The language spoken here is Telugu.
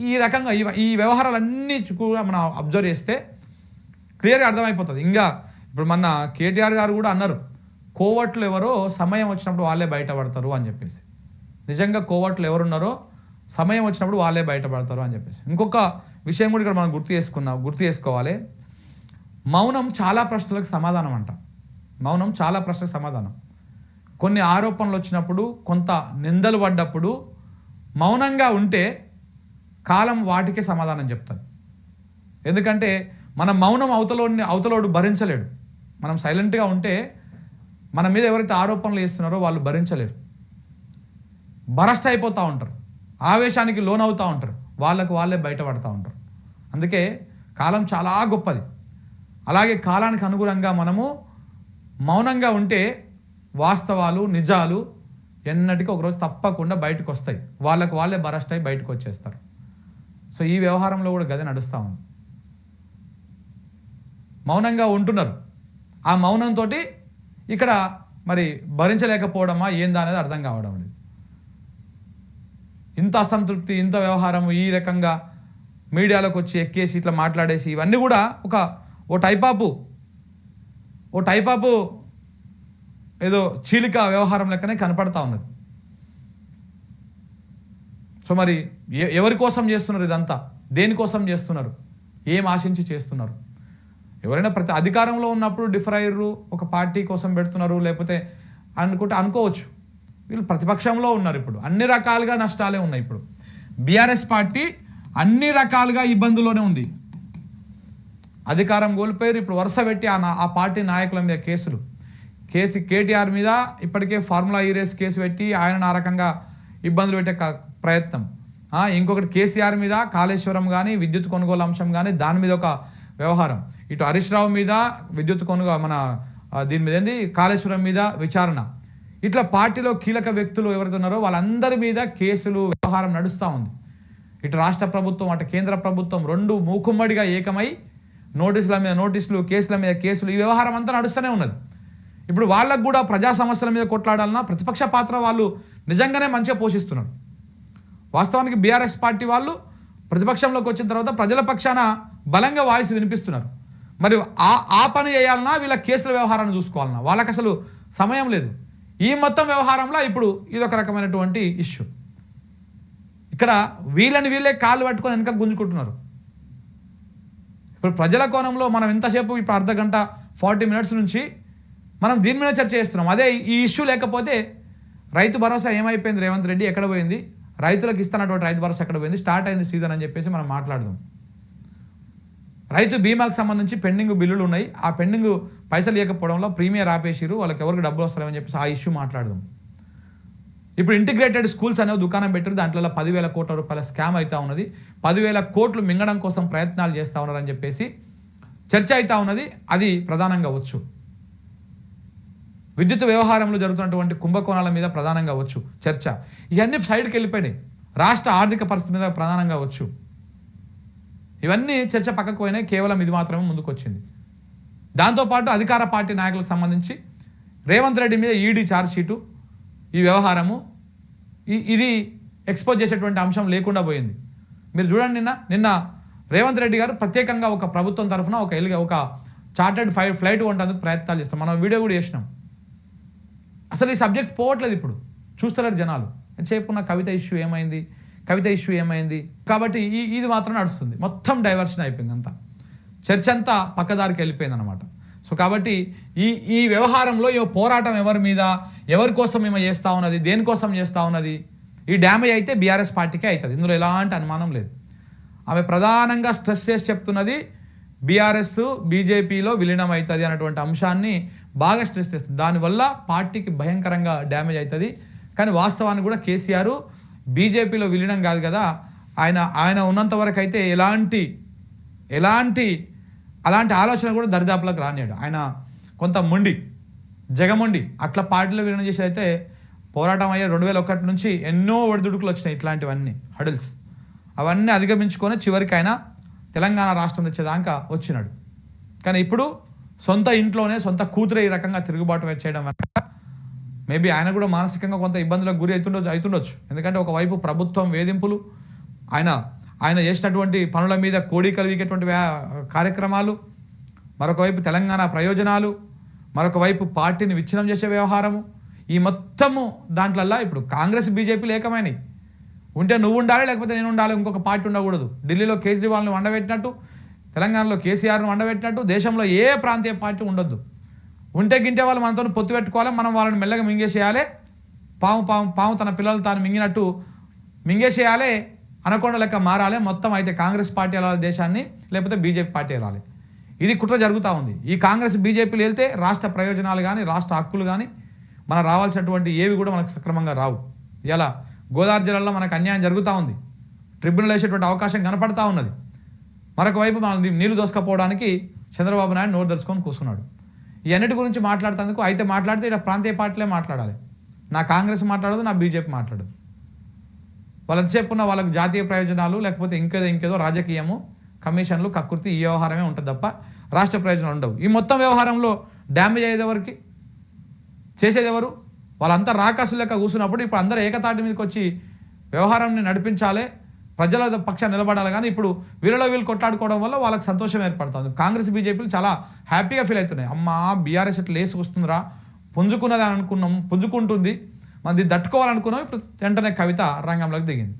ఈ రకంగా ఈ వ్యవహారాలన్నీ కూడా మనం అబ్జర్వ్ చేస్తే క్లియర్గా అర్థమైపోతుంది. ఇంకా ఇప్పుడు మొన్న కేటీఆర్ గారు కూడా అన్నారు, కోవట్లు ఎవరో సమయం వచ్చినప్పుడు వాళ్ళే బయటపడతారు అని చెప్పేసి. నిజంగా కోవట్లు ఎవరున్నారో సమయం వచ్చినప్పుడు వాళ్ళే బయటపడతారు అని చెప్పేసి. ఇంకొక విషయం కూడా ఇక్కడ మనం గుర్తు చేసుకోవాలి. మౌనం చాలా ప్రశ్నలకు సమాధానం అంట. మౌనం చాలా ప్రశ్నలకు సమాధానం. కొన్ని ఆరోపణలు వచ్చినప్పుడు, కొంత నిందలు పడ్డప్పుడు మౌనంగా ఉంటే కాలం వాటికే సమాధానం చెప్తుంది. ఎందుకంటే మన మౌనం అవతలోడు భరించలేడు. మనం సైలెంట్గా ఉంటే మన మీద ఎవరైతే ఆరోపణలు చేస్తున్నారో వాళ్ళు భరించలేరు, బరస్ట్ అయిపోతూ ఉంటారు, ఆవేశానికి లోనవుతూ ఉంటారు, వాళ్ళే బయటపడుతూ ఉంటారు. అందుకే కాలం చాలా గొప్పది. అలాగే కాలానికి అనుగుణంగా మనము మౌనంగా ఉంటే వాస్తవాలు, నిజాలు ఎన్నటికీ ఒకరోజు తప్పకుండా బయటకు వస్తాయి. వాళ్ళే బరస్ట్ అయి బయటకు వచ్చేస్తారు. సో ఈ వ్యవహారంలో కూడా గది నడుస్తూ ఉంది. మౌనంగా ఉంటున్నారు. ఆ మౌనంతో ఇక్కడ మరి భరించలేకపోవడమా ఏందా అనేది అర్థం కావడం లేదు. ఇంత అసంతృప్తి, ఇంత వ్యవహారం, ఈ రకంగా మీడియాలోకి వచ్చి ఎక్కేసి ఇట్లా మాట్లాడేసి ఇవన్నీ కూడా ఓ టైప్ ఆఫ్ ఏదో చీలిక వ్యవహారం లెక్కనే కనపడతా ఉన్నది. సో మరి ఎవరి కోసం చేస్తున్నారు ఇదంతా? దేనికోసం చేస్తున్నారు? ఏం ఆశించి చేస్తున్నారు? ఎవరైనా ప్రతి అధికారంలో ఉన్నప్పుడు డిఫర్ అయ్యారు, ఒక పార్టీ కోసం పెడుతున్నారు, లేకపోతే అనుకోవచ్చు. వీళ్ళు ప్రతిపక్షంలో ఉన్నారు. ఇప్పుడు అన్ని రకాలుగా నష్టాలే ఉన్నాయి. ఇప్పుడు బీఆర్ఎస్ పార్టీ అన్ని రకాలుగా ఇబ్బందుల్లోనే ఉంది. అధికారం కోల్పోయారు. ఇప్పుడు వరుస పెట్టి ఆ పార్టీ నాయకుల మీద కేటీఆర్ మీద ఇప్పటికే ఫార్ములా ఈరేస్ కేసు పెట్టి ఆయన ఆ రకంగా ఇబ్బందులు పెట్టే ప్రయత్నం. ఇంకొకటి కేసీఆర్ మీద కాళేశ్వరం కానీ విద్యుత్ కొనుగోలు అంశం కానీ దాని మీద ఒక వ్యవహారం. ఇటు హరీష్ రావు మీద విద్యుత్ కొనుగోలు దీని మీద కాళేశ్వరం మీద విచారణ. ఇట్లా పార్టీలో కీలక వ్యక్తులు ఎవరైతే ఉన్నారో వాళ్ళందరి మీద కేసులు, వ్యవహారం నడుస్తూ ఉంది. ఇటు రాష్ట్ర ప్రభుత్వం, అటు కేంద్ర ప్రభుత్వం రెండు మూకుమ్మడిగా ఏకమై నోటీసుల మీద నోటీసులు, కేసుల మీద కేసులు, ఈ వ్యవహారం అంతా నడుస్తూనే ఉన్నది. ఇప్పుడు వాళ్ళకు కూడా ప్రజా సమస్యల మీద కొట్లాడాలన్నా ప్రతిపక్ష పాత్ర వాళ్ళు నిజంగానే మంచిగా పోషిస్తున్నారు. వాస్తవానికి బీఆర్ఎస్ పార్టీ వాళ్ళు ప్రతిపక్షంలోకి వచ్చిన తర్వాత ప్రజల పక్షాన బలంగా వాయిస్ వినిపిస్తున్నారు. మరి ఆ పని చేయాలన్నా వీళ్ళ కేసుల వ్యవహారాన్ని చూసుకోవాలన్నా వాళ్ళకి అసలు సమయం లేదు. ఈ మొత్తం వ్యవహారంలో ఇప్పుడు ఇదొక రకమైనటువంటి ఇష్యూ. ఇక్కడ వీళ్ళే కాళ్ళు పట్టుకొని వెనక గుంజుకుంటున్నారు. ఇప్పుడు ప్రజల కోణంలో మనం ఇంతసేపు ఇప్పుడు అర్ధగంట 40 minutes నుంచి మనం దీని మీద చర్చ చేస్తున్నాం. అదే ఈ ఇష్యూ లేకపోతే రైతు భరోసా ఏమైపోయింది, రేవంత్ రెడ్డి ఎక్కడ పోయింది, రైతులకు ఇస్తున్నటువంటి రైతు భరోసా ఎక్కడ పోయింది, స్టార్ట్ అయింది సీజన్ అని చెప్పేసి మనం మాట్లాడదాం. రైతు బీమాకు సంబంధించి పెండింగ్ బిల్లులు ఉన్నాయి. ఆ పెండింగ్ పైసలు ఇవ్వకపోవడంలో ప్రీమియర్ ఆపేసిరు, వాళ్ళకి ఎవరికి డబ్బులు వస్తారని చెప్పేసి ఆ ఇష్యూ మాట్లాడదాం. ఇప్పుడు ఇంటిగ్రేటెడ్ స్కూల్స్ అనే దుకాణం పెట్టారు. దాంట్లో 10,000 కోట్ల రూపాయల స్కామ్ అవుతా ఉన్నది. 10,000 కోట్లు మింగడం కోసం ప్రయత్నాలు చేస్తూ ఉన్నారని చెప్పేసి చర్చ అవుతా ఉన్నది. అది ప్రధానంగా వచ్చు. విద్యుత్ వ్యవహారంలో జరుగుతున్నటువంటి కుంభకోణాల మీద ప్రధానంగా వచ్చు చర్చ. ఇవన్నీ సైడ్కి వెళ్ళిపోయినాయి. రాష్ట్ర ఆర్థిక పరిస్థితి మీద ప్రధానంగా వచ్చు. ఇవన్నీ చర్చ పక్కకు పోయినాయి. కేవలం ఇది మాత్రమే ముందుకు వచ్చింది. దాంతోపాటు అధికార పార్టీ నాయకులకు సంబంధించి రేవంత్ రెడ్డి మీద ఈడీ ఛార్జ్షీటు, ఈ వ్యవహారము ఇది ఎక్స్పోజ్ చేసేటువంటి అంశం లేకుండా పోయింది. మీరు చూడండి, నిన్న రేవంత్ రెడ్డి గారు ప్రత్యేకంగా ఒక ప్రభుత్వం తరఫున ఒక చార్టర్డ్ ఫ్లైట్ కొంటందుకు ప్రయత్నాలు చేస్తాం. మనం వీడియో కూడా చేసినాం. అసలు ఈ సబ్జెక్ట్ పోవట్లేదు. ఇప్పుడు చూస్తున్నారు జనాలు. చెప్పుకున్న కవిత ఇష్యూ ఏమైంది కాబట్టి ఇది మాత్రం నడుస్తుంది. మొత్తం డైవర్షన్ అయిపోయింది. అంతా చర్చ అంతా పక్కదారికి వెళ్ళిపోయింది అనమాట. సో కాబట్టి ఈ వ్యవహారంలో ఈ పోరాటం ఎవరి మీద, ఎవరి కోసం మేము చేస్తూ ఉన్నది, దేనికోసం చేస్తూ ఉన్నది, ఈ డ్యామేజ్ అయితే బీఆర్ఎస్ పార్టీకే అవుతుంది. ఇందులో ఎలాంటి అనుమానం లేదు. ఆమె ప్రధానంగా స్ట్రెస్ చేసి చెప్తున్నది బీఆర్ఎస్ బీజేపీలో విలీనం అవుతుంది అన్నటువంటి అంశాన్ని బాగా స్ట్రెస్ చేస్తుంది. దానివల్ల పార్టీకి భయంకరంగా డ్యామేజ్ అవుతుంది. కానీ వాస్తవానికి కూడా కేసీఆర్ బీజేపీలో విలీనం కాదు కదా, ఆయన ఉన్నంత వరకు అయితే అలాంటి ఆలోచన కూడా దరిదాపులకు రానియాడు. ఆయన కొంత జగమొండి అట్లా పార్టీలో విలీనం చేసి అయితే పోరాటం అయ్యే 2001 నుంచి ఎన్నో ఒడిదుడుకులు వచ్చినాయి. ఇట్లాంటివన్నీ హడల్స్ అవన్నీ అధిగమించుకొని చివరికి ఆయన తెలంగాణ రాష్ట్రం తెచ్చేదాకా వచ్చినాడు. కానీ ఇప్పుడు సొంత ఇంట్లోనే సొంత కూతురే ఈ రకంగా తిరుగుబాటు చేయడం వల్ల మేబీ ఆయన కూడా మానసికంగా కొంత ఇబ్బందులకు గురి అవుతుండొచ్చు. ఎందుకంటే ఒకవైపు ప్రభుత్వం వేధింపులు, ఆయన చేసినటువంటి పనుల మీద కోడి కలిగేటువంటి కార్యక్రమాలు, మరొక వైపు తెలంగాణ ప్రయోజనాలు, మరొక వైపు పార్టీని విచ్ఛిన్నం చేసే వ్యవహారము, ఈ మొత్తము దాంట్లల్లా ఇప్పుడు కాంగ్రెస్ బీజేపీలు ఏకమైనవి. ఉంటే నువ్వు ఉండాలి, లేకపోతే నేను ఉండాలి, ఇంకొక పార్టీ ఉండకూడదు. ఢిల్లీలో కేజ్రీవాల్ని వండబెట్టినట్టు, తెలంగాణలో కేసీఆర్ను వండబెట్టినట్టు దేశంలో ఏ ప్రాంతీయ పార్టీ ఉండొద్దు. ఉంటే గింటే వాళ్ళు మనతో పొత్తు పెట్టుకోవాలి, మనం వాళ్ళని మెల్లగా మింగేసేయాలి. పాము తన పిల్లలు తాను మింగినట్టు మింగేసేయాలి, అనకొండ లెక్క మారాలి. మొత్తం అయితే కాంగ్రెస్ పార్టీ వెళ్ళాలి దేశాన్ని, లేకపోతే బీజేపీ పార్టీ వెళ్ళాలి. ఇది కుట్ర జరుగుతూ ఉంది. ఈ కాంగ్రెస్ బీజేపీలు వెళ్తే రాష్ట్ర ప్రయోజనాలు కానీ, రాష్ట్ర హక్కులు కానీ, మనకు రావాల్సినటువంటి ఏవి కూడా మనకు సక్రమంగా రావు. ఇలా గోదావరి జిల్లాలో మనకు అన్యాయం జరుగుతూ ఉంది. ట్రిబ్యునల్ వేసేటువంటి అవకాశం కనపడతా ఉన్నది. మరొక వైపు మనం నీళ్లు దోసుకపోవడానికి చంద్రబాబు నాయుడు నోరు తెరుచుకొని కూర్చున్నాడు. ఈ అన్నిటి గురించి మాట్లాడుతందుకు అయితే మాట్లాడితే ఇక్కడ ప్రాంతీయ పార్టీలే మాట్లాడాలి. నా కాంగ్రెస్ మాట్లాడదు, నా బీజేపీ మాట్లాడదు. వాళ్ళు ఎంతసేపు ఉన్న వాళ్ళకు జాతీయ ప్రయోజనాలు, లేకపోతే ఇంకేదో రాజకీయము, కమిషన్లు, కకృతి, ఈ వ్యవహారమే ఉంటుంది తప్ప రాష్ట్ర ప్రయోజనాలు ఉండవు. ఈ మొత్తం వ్యవహారంలో డ్యామేజ్ అయ్యేది ఎవరికి, చేసేది ఎవరు? వాళ్ళంతా రాకాసులు లెక్క కూర్చున్నప్పుడు ఇప్పుడు అందరూ ఏకతాటి మీదకి వచ్చి వ్యవహారాన్ని నడిపించాలి, ప్రజల పక్షాన్ని నిలబడాలి. కానీ ఇప్పుడు వీళ్ళు కొట్లాడుకోవడం వల్ల వాళ్ళకి సంతోషం ఏర్పడుతుంది. కాంగ్రెస్ బీజేపీలు చాలా హ్యాపీగా ఫీల్ అవుతున్నాయి. అమ్మ బీఆర్ఎస్ ఇట్లా లేసి వస్తుందిరా, పుంజుకున్నది అని అనుకున్నాం, పుంజుకుంటుంది, మనది దట్టుకోవాలనుకున్నాం. ఇప్పుడు వెంటనే కవిత రంగంలోకి దిగింది.